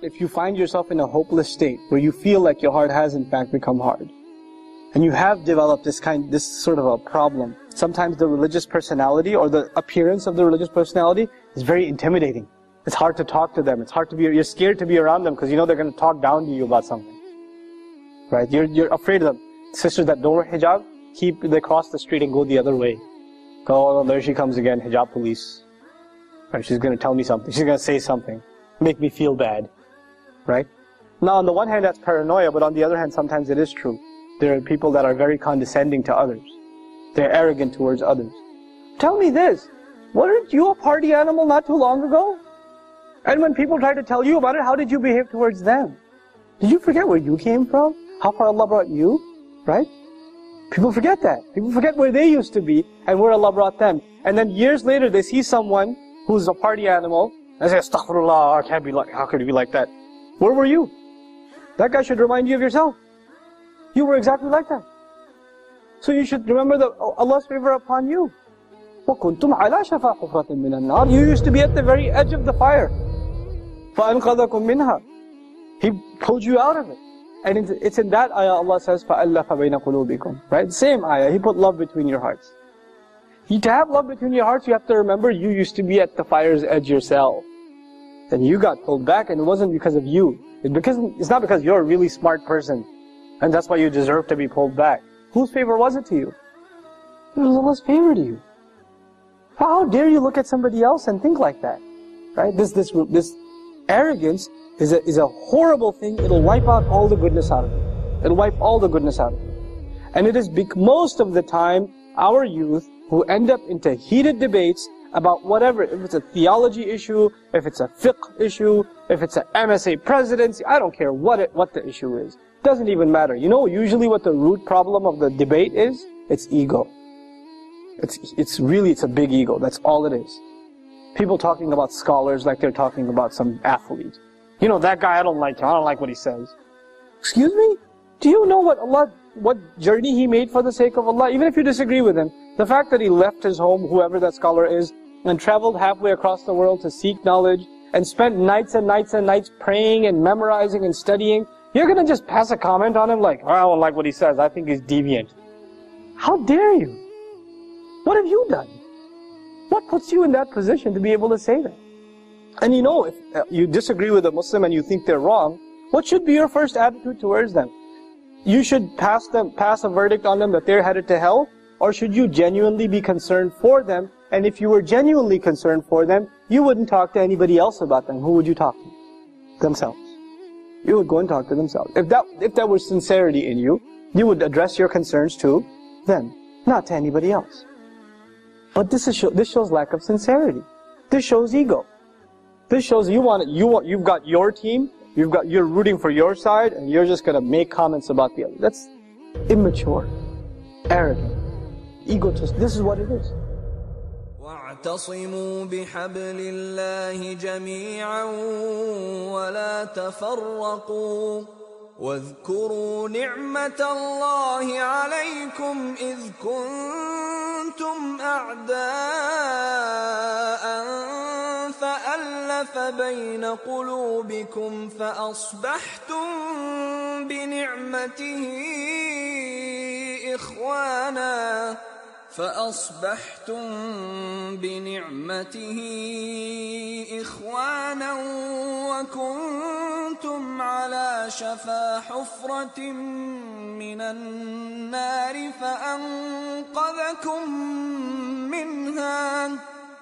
if you find yourself in a hopeless state where you feel like your heart has in fact become hard, and you have developed this sort of a problem, sometimes the religious personality or the appearance of the religious personality is very intimidating. It's hard to talk to them. It's hard to be, you're scared to be around them because you know they're going to talk down to you about something. Right? You're afraid of them. Sisters that don't wear hijab, they cross the street and go the other way. Go, oh, there she comes again, hijab police. Right? She's going to tell me something. She's going to say something. Make me feel bad. Right? Now on the one hand that's paranoia, but on the other hand sometimes it is true. There are people that are very condescending to others. They're arrogant towards others. Tell me this, weren't you a party animal not too long ago? And when people try to tell you about it, how did you behave towards them? Did you forget where you came from? How far Allah brought you? Right? People forget that. People forget where they used to be and where Allah brought them. And then years later they see someone who's a party animal and say, Astaghfirullah, how could you be like that? Where were you? That guy should remind you of yourself. You were exactly like that. So you should remember Allah's favor upon you. وَكُنْتُمْ عَلَى شَفَا حُفْرَةٍ مِّنَ النَّارِ. You used to be at the very edge of the fire. فَأَنْقَذَكُمْ مِنْهَا. He pulled you out of it. And it's in that ayah Allah says, فَأَلَّفَ بَيْنَ قُلُوبِكُمْ. Right? Same ayah. He put love between your hearts. To have love between your hearts, you have to remember you used to be at the fire's edge yourself. And you got pulled back, and it wasn't because of you. It's not because you're a really smart person. And that's why you deserve to be pulled back. Whose favor was it to you? It was Allah's favor to you. How dare you look at somebody else and think like that? Right? This arrogance is a horrible thing. It'll wipe out all the goodness out of you. It'll wipe all the goodness out of you. And it is most of the time, our youth who end up into heated debates about whatever, if it's a theology issue, if it's a fiqh issue, if it's an MSA presidency, I don't care what the issue is. Doesn't even matter. You know usually what the root problem of the debate is? It's ego. It's a big ego. That's all it is. People talking about scholars like they're talking about some athlete. You know, that guy, I don't like him. I don't like what he says. Excuse me? Do you know what journey he made for the sake of Allah? Even if you disagree with him, the fact that he left his home, whoever that scholar is, and traveled halfway across the world to seek knowledge, and spent nights and nights and nights praying and memorizing and studying, you're going to just pass a comment on him like, oh, I don't like what he says, I think he's deviant. How dare you? What have you done? What puts you in that position to be able to say that? And you know, if you disagree with a Muslim and you think they're wrong, what should be your first attitude towards them? You should pass a verdict on them that they're headed to hell, or should you genuinely be concerned for them? And if you were genuinely concerned for them, you wouldn't talk to anybody else about them. Who would you talk to? Themselves. You would go and talk to themselves. If that was sincerity in you, you would address your concerns to them, not to anybody else. But this shows lack of sincerity. This shows ego. This shows you've got your team, you're rooting for your side, and you're just gonna make comments about the other. That's immature, arrogant, egotist. This is what it is. واعتصموا بحبل الله جميعا ولا تفرقوا واذكروا نعمة الله عليكم إذ كنتم أعداء فألف بين قلوبكم فأصبحتم بنعمته إخوانا وكنتم على شفا حفرة من النار فأنقذكم منها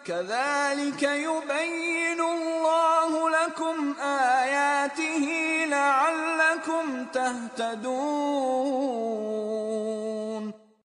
كذلك يبين الله لكم آياته لعلكم تهتدون